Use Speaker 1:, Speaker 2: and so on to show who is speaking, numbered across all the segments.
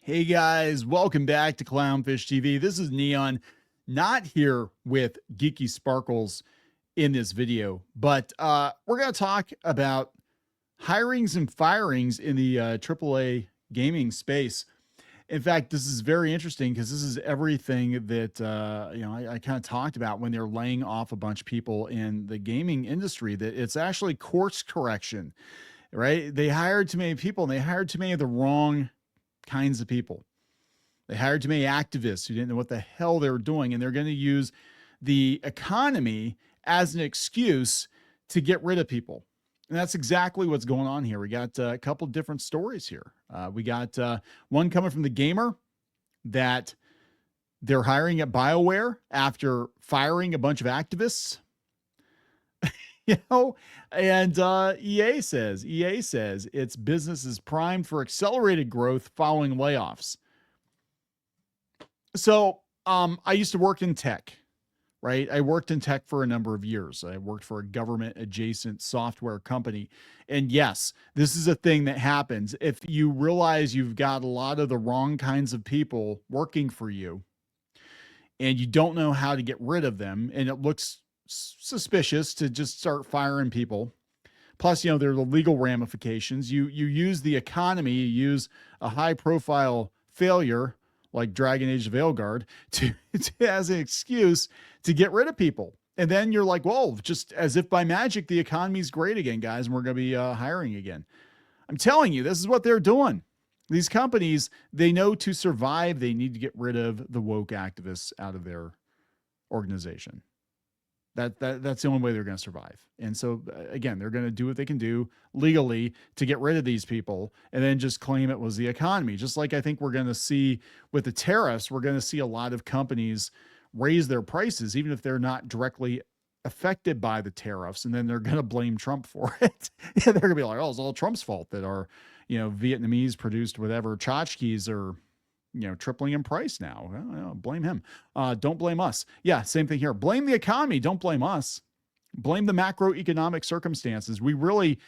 Speaker 1: Hey guys, welcome back to Clownfish TV. This is Kneon, not here with Geeky Sparkles in this video, but we're going to talk about hirings and firings in the AAA gaming space. In fact, this is very interesting because this is everything that I kind of talked about when they're laying off a bunch of people in the gaming industry. That it's actually course correction, right? They hired too many people, and they hired too many of the wrong kinds of people. They hired too many activists who didn't know what the hell they were doing, and they're going to use the economy as an excuse to get rid of people. And that's exactly what's going on here. We got a couple different stories here. We got one coming from the gamer that they're hiring at Bioware after firing a bunch of activists. And EA says its business is primed for accelerated growth following layoffs. So I used to work in tech, right? I worked in tech for a number of years. I worked for a government adjacent software company. And yes, this is a thing that happens. If you realize you've got a lot of the wrong kinds of people working for you and you don't know how to get rid of them, and it looks suspicious to just start firing people. Plus, there are the legal ramifications. You use the economy, you use a high profile failure like Dragon Age Veilguard to as an excuse to get rid of people. And then you're like, whoa, just as if by magic, the economy's great again, guys, and we're going to be hiring again. I'm telling you, this is what they're doing. These companies, they know to survive, they need to get rid of the woke activists out of their organization. That's the only way they're going to survive. And so, again, they're going to do what they can do legally to get rid of these people and then just claim it was the economy. Just like I think we're going to see with the tariffs, we're going to see a lot of companies raise their prices, even if they're not directly affected by the tariffs. And then they're going to blame Trump for it. They're going to be like, oh, it's all Trump's fault that our, Vietnamese produced whatever tchotchkes are, tripling in price now. Well, blame him. Don't blame us. Yeah, same thing here. Blame the economy. Don't blame us. Blame the macroeconomic circumstances. We really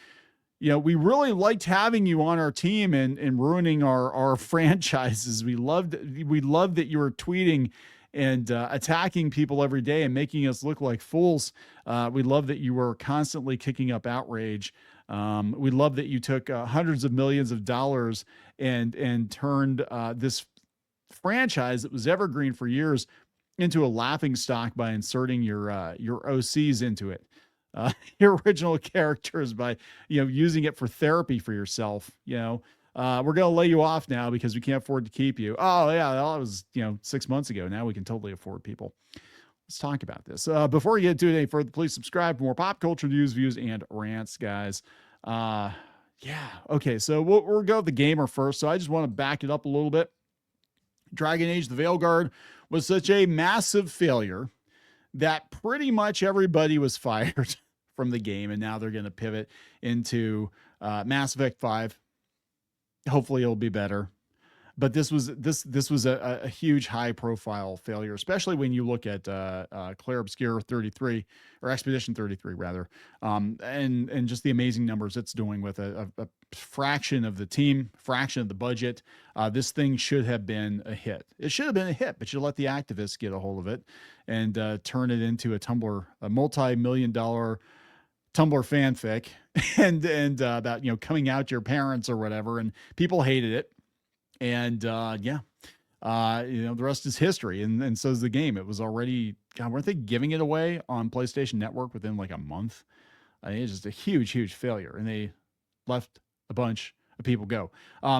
Speaker 1: liked having you on our team and ruining our franchises. We loved that you were tweeting and attacking people every day and making us look like fools. We love that you were constantly kicking up outrage. We love that you took hundreds of millions of dollars and turned this franchise that was evergreen for years into a laughing stock by inserting your OCs into it, your original characters, by using it for therapy for yourself. We're gonna lay you off now because we can't afford to keep you. Oh yeah, well, that was 6 months ago. Now we can totally afford people. Let's talk about this. Before we get to it any further, please subscribe for more pop culture news, views, and rants, guys. Okay, so we'll go with the gamer first. So I just want to back it up a little bit. Dragon Age, the Veilguard, was such a massive failure that pretty much everybody was fired from the game, and now they're going to pivot into Mass Effect 5. Hopefully it'll be better. But this was a huge high profile failure, especially when you look at Claire Obscure 33 or Expedition 33 rather, and just the amazing numbers it's doing with a fraction of the team, fraction of the budget. This thing should have been a hit. It should have been a hit, but you let the activists get a hold of it and turn it into a multi-million-dollar Tumblr fanfic and about coming out to your parents or whatever, and people hated it. And the rest is history, and so is the game. It was already, God, weren't they giving it away on PlayStation Network within like a month? It's just a huge failure, and they left a bunch of people go.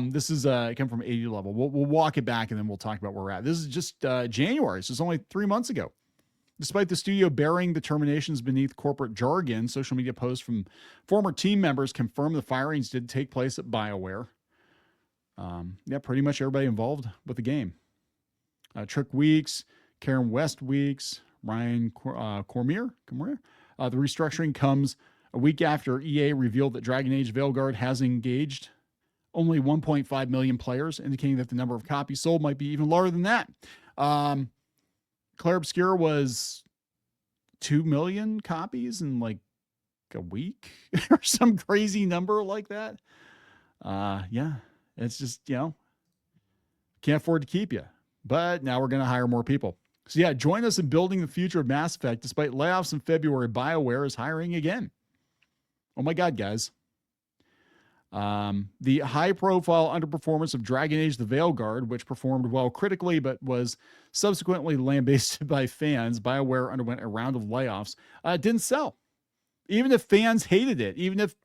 Speaker 1: This is come from 80 level. We'll walk it back, and then we'll talk about where we're at. This is just January, so it's only 3 months ago. Despite the studio burying the terminations beneath corporate jargon, social media posts from former team members confirm the firings did take place at BioWare. Pretty much everybody involved with the game. Trick Weeks, Karen West Weeks, Ryan Cormier. The restructuring comes a week after EA revealed that Dragon Age Veilguard has engaged only 1.5 million players, indicating that the number of copies sold might be even lower than that. Claire Obscure was 2 million copies in like a week or some crazy number like that. It's just, Can't afford to keep you, but now we're going to hire more people. So yeah, join us in building the future of Mass Effect. Despite layoffs in February, Bioware is hiring again. Oh my God, guys. The high-profile underperformance of Dragon Age the Veilguard, which performed well critically but was subsequently lambasted by fans, Bioware underwent a round of layoffs, didn't sell. Even if fans hated it, even if,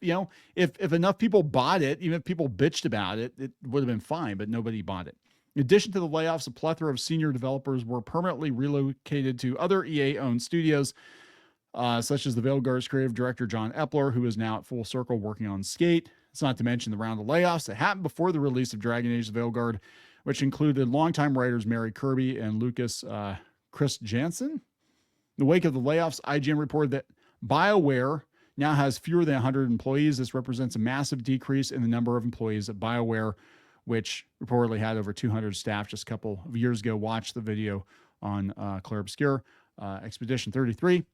Speaker 1: if enough people bought it, even if people bitched about it, it would have been fine, but nobody bought it. In addition to the layoffs, a plethora of senior developers were permanently relocated to other EA-owned studios, such as the Veilguard's creative director, John Epler, who is now at Full Circle working on Skate. It's not to mention the round of layoffs that happened before the release of Dragon Age the Veilguard, which included longtime writers Mary Kirby and Lucas Chris Jansen. In the wake of the layoffs, IGN reported that Bioware now has fewer than 100 employees. This represents a massive decrease in the number of employees at Bioware, which reportedly had over 200 staff just a couple of years ago. Watch the video on Claire Obscure, Expedition 33.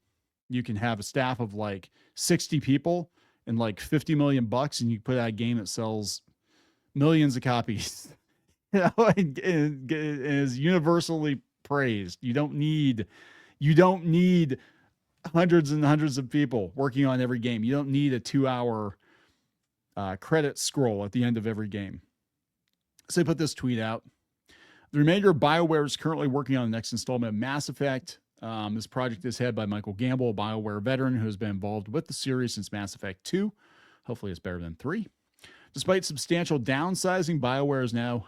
Speaker 1: You can have a staff of like 60 people and like $50 million, and you put out a game that sells millions of copies. And is universally praised. You don't need hundreds and hundreds of people working on every game. You don't need a 2-hour credit scroll at the end of every game. So they put this tweet out. The remainder of Bioware is currently working on the next installment of Mass Effect. This project is headed by Michael Gamble, a Bioware veteran who has been involved with the series since Mass Effect 2. Hopefully it's better than 3. Despite substantial downsizing, Bioware is now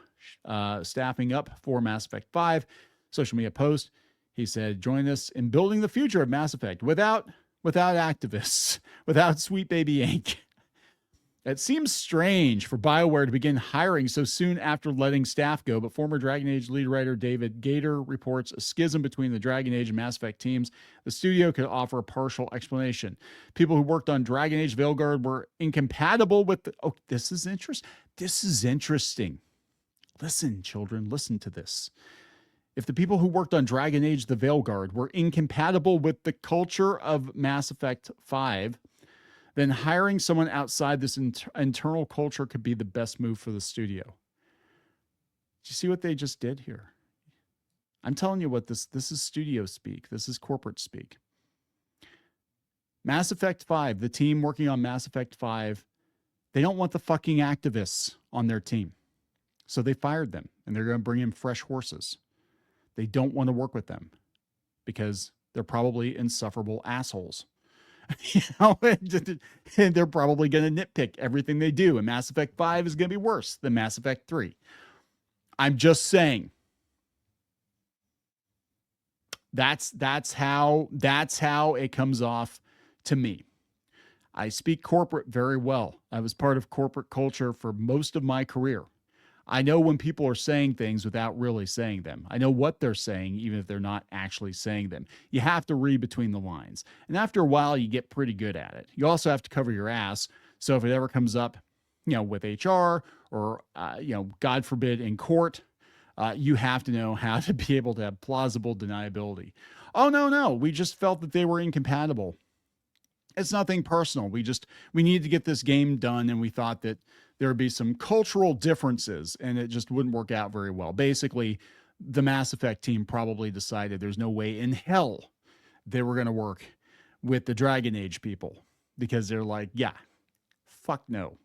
Speaker 1: staffing up for Mass Effect 5. Social media post, he said, join us in building the future of Mass Effect without activists, without Sweet Baby Inc. It seems strange for Bioware to begin hiring so soon after letting staff go, but former Dragon Age lead writer David Gator reports a schism between the Dragon Age and Mass Effect teams. The studio could offer a partial explanation. People who worked on Dragon Age Veilguard were incompatible with the... Oh, this is interesting. This is interesting. Listen, children, listen to this. If the people who worked on Dragon Age the Veilguard were incompatible with the culture of Mass Effect 5... then hiring someone outside this internal culture could be the best move for the studio. Do you see what they just did here? I'm telling you what this is studio speak. This is corporate speak. Mass Effect 5, the team working on Mass Effect 5, they don't want the fucking activists on their team. So they fired them, and they're going to bring in fresh horses. They don't want to work with them because they're probably insufferable assholes. And they're probably going to nitpick everything they do. And Mass Effect 5 is going to be worse than Mass Effect 3. I'm just saying. That's how it comes off to me. I speak corporate very well. I was part of corporate culture for most of my career. I know when people are saying things without really saying them. I know what they're saying, even if they're not actually saying them. You have to read between the lines. And after a while, you get pretty good at it. You also have to cover your ass. So if it ever comes up, with HR or, God forbid, in court, you have to know how to be able to have plausible deniability. Oh, no, we just felt that they were incompatible. It's nothing personal. We needed to get this game done, and we thought that there would be some cultural differences, and it just wouldn't work out very well. Basically, the Mass Effect team probably decided there's no way in hell they were going to work with the Dragon Age people because they're like, yeah, fuck no.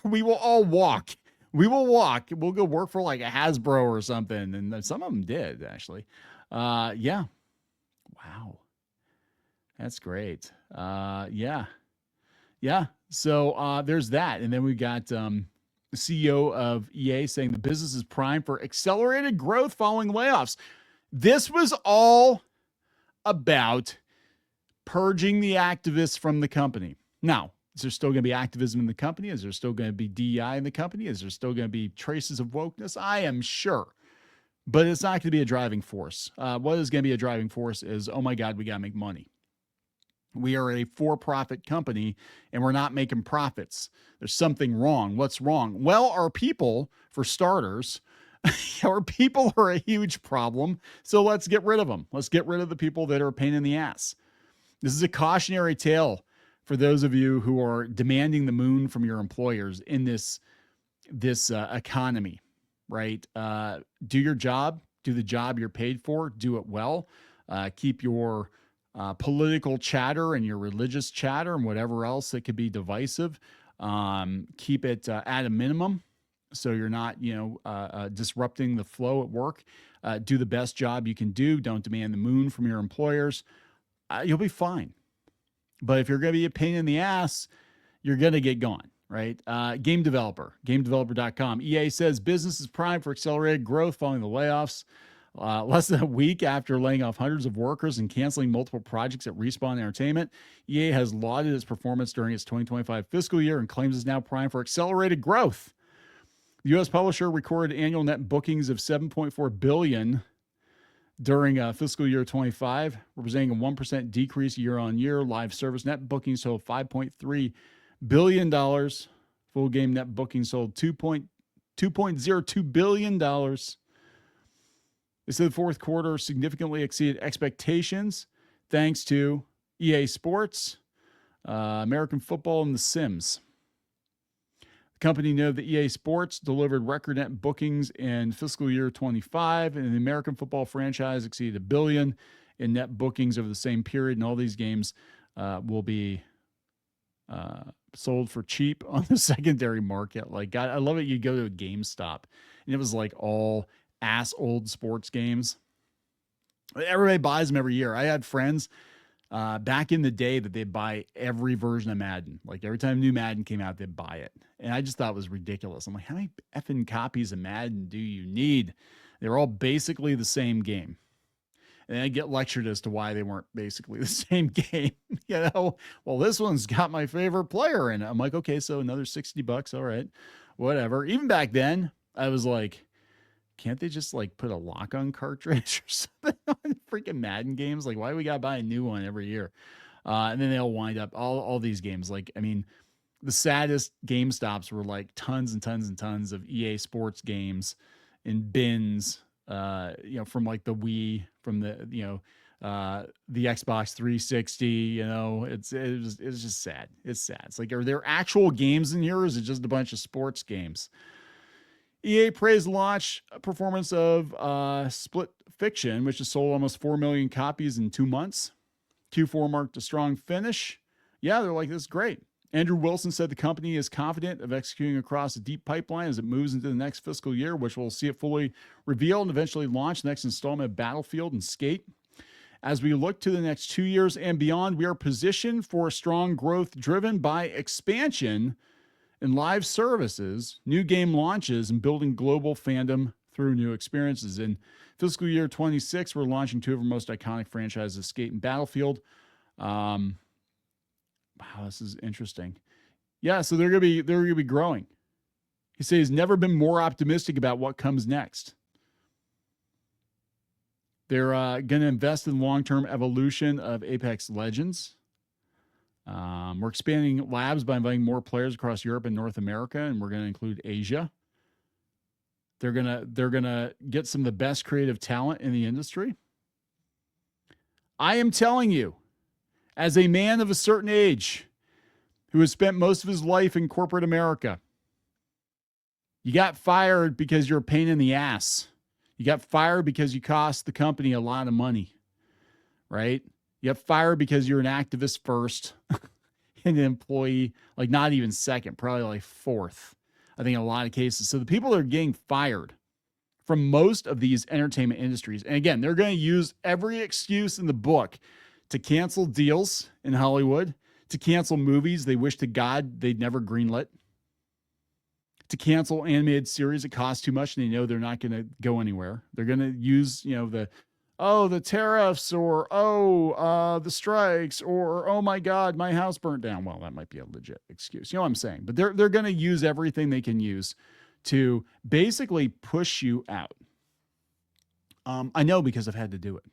Speaker 1: We will all walk. We will walk. We'll go work for like a Hasbro or something. And some of them did, actually. Yeah. Wow. That's great. Yeah. So there's that. And then we got the CEO of EA saying the business is primed for accelerated growth following layoffs. This was all about purging the activists from the company. Now, is there still going to be activism in the company? Is there still going to be DEI in the company? Is there still going to be traces of wokeness? I am sure. But it's not going to be a driving force. What is going to be a driving force is, oh my God, we got to make money. We are a for-profit company, and we're not making profits. There's something wrong. What's wrong? Well, our people, for starters, our people are a huge problem, so let's get rid of them. Let's get rid of the people that are a pain in the ass. This is a cautionary tale for those of you who are demanding the moon from your employers in this economy. right? Do your job, do the job you're paid for, do it well. Keep your political chatter and your religious chatter and whatever else that could be divisive. Keep it at a minimum, so you're not, disrupting the flow at work. Do the best job you can do. Don't demand the moon from your employers. You'll be fine. But if you're going to be a pain in the ass, you're going to get gone, right? Game developer, gamedeveloper.com. EA says business is primed for accelerated growth following the layoffs. Less than a week after laying off hundreds of workers and canceling multiple projects at Respawn Entertainment, EA has lauded its performance during its 2025 fiscal year and claims it's now primed for accelerated growth. The U.S. publisher recorded annual net bookings of $7.4 billion during fiscal year 25, representing a 1% decrease year on year. Live service net bookings sold $5.3 billion. Full game net bookings sold $2.02 billion. They said the fourth quarter significantly exceeded expectations thanks to EA Sports, American football, and The Sims. The company noted that EA Sports delivered record net bookings in fiscal year 25, and the American football franchise exceeded $1 billion in net bookings over the same period. And all these games will be sold for cheap on the secondary market. Like, God, I love it. You go to a GameStop, and it was like all ass old sports games. Everybody buys them every year. I had friends back in the day that they'd buy every version of Madden. Like every time new Madden came out, they'd buy it. And I just thought it was ridiculous. I'm like, how many effing copies of Madden do you need? They're all basically the same game. And I get lectured as to why they weren't basically the same game. Well, this one's got my favorite player in it. I'm like, okay, so another $60. All right, whatever. Even back then, I was like, can't they just like put a lock-on cartridge or something on freaking Madden games? Like, why do we got to buy a new one every year? And then they'll wind up all these games. Like, I mean, the saddest GameStops were like tons and tons and tons of EA Sports games in bins, from like the Wii, from the Xbox 360, it's just sad. It's sad. It's like, are there actual games in here, or is it just a bunch of sports games? EA praised the launch performance of Split Fiction, which has sold almost 4 million copies in 2 months. Q4 marked a strong finish. Yeah, they're like, this is great. Andrew Wilson said the company is confident of executing across a deep pipeline as it moves into the next fiscal year, which will see it fully revealed and eventually launch the next installment of Battlefield and Skate. As we look to the next 2 years and beyond, we are positioned for strong growth driven by expansion in live services, new game launches, and building global fandom through new experiences. In fiscal year 26, we're launching two of our most iconic franchises, Skate and Battlefield. Wow, this is interesting. Yeah, so they're gonna be growing. He says he's never been more optimistic about what comes next. They're going to invest in long-term evolution of Apex Legends. We're expanding labs by inviting more players across Europe and North America, and we're going to include Asia. They're gonna get some of the best creative talent in the industry. I am telling you, as a man of a certain age who has spent most of his life in corporate America, you got fired because you're a pain in the ass. You got fired because you cost the company a lot of money, right? You got fired because you're an activist first and an employee, like not even second, probably like fourth, I think in a lot of cases. So the people that are getting fired from most of these entertainment industries, and again, they're going to use every excuse in the book to cancel deals in Hollywood, to cancel movies they wish to God they'd never greenlit, to cancel animated series that cost too much and they know they're not going to go anywhere. They're going to use, the tariffs, or the strikes, or oh my God, my house burnt down. Well, that might be a legit excuse. You know what I'm saying? But they're going to use everything they can use to basically push you out. I know because I've had to do it.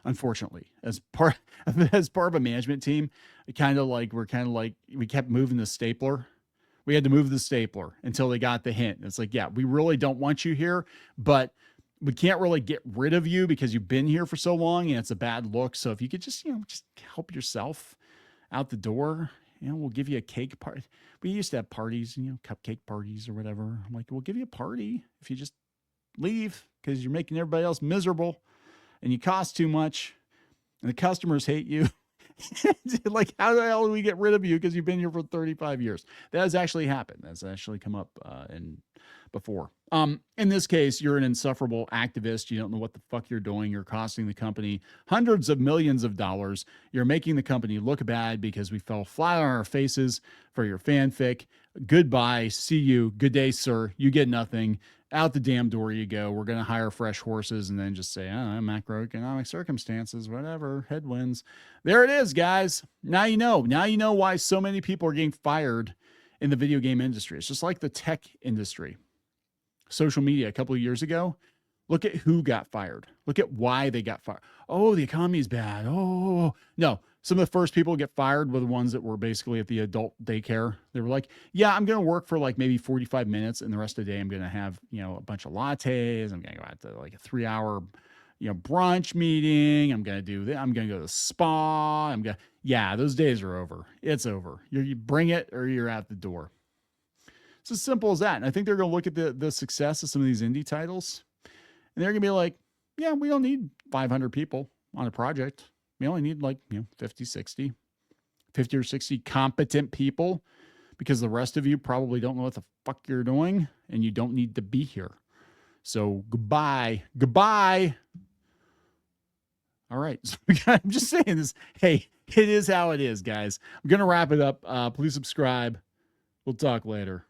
Speaker 1: Unfortunately, as part of a management team, we kept moving the stapler. We had to move the stapler until they got the hint. It's like, yeah, we really don't want you here, but we can't really get rid of you because you've been here for so long and it's a bad look. So if you could just help yourself out the door, we'll give you a cake party. We used to have parties, cupcake parties or whatever. I'm like, we'll give you a party if you just leave because you're making everybody else miserable and you cost too much and the customers hate you. Like, how the hell do we get rid of you because you've been here for 35 years? That has actually happened. That's actually come up before. In this case, you're an insufferable activist. You don't know what the fuck you're doing. You're costing the company hundreds of millions of dollars. You're making the company look bad because we fell flat on our faces for your fanfic. Goodbye. See you. Good day, sir. You get nothing. Out the damn door you go. We're going to hire fresh horses and then just say, macroeconomic circumstances, whatever, headwinds. There it is, guys. Now you know. Now you know why so many people are getting fired in the video game industry. It's just like the tech industry. Social media a couple of years ago, look at who got fired. Look at why they got fired. Oh, the economy's bad. Oh, no. Some of the first people to get fired were the ones that were basically at the adult daycare. They were like, yeah, I'm going to work for like maybe 45 minutes and the rest of the day I'm going to have, a bunch of lattes. I'm going to go out to like a 3-hour, brunch meeting. I'm going to do that. I'm going to go to the spa. Those days are over. It's over. You bring it or you're out the door. It's as simple as that. And I think they're going to look at the success of some of these indie titles and they're going to be like, yeah, we don't need 500 people on a project. We only need 50 or 60 competent people because the rest of you probably don't know what the fuck you're doing and you don't need to be here. So goodbye. All right. So I'm just saying this. Hey, it is how it is, guys. I'm going to wrap it up. Please subscribe. We'll talk later.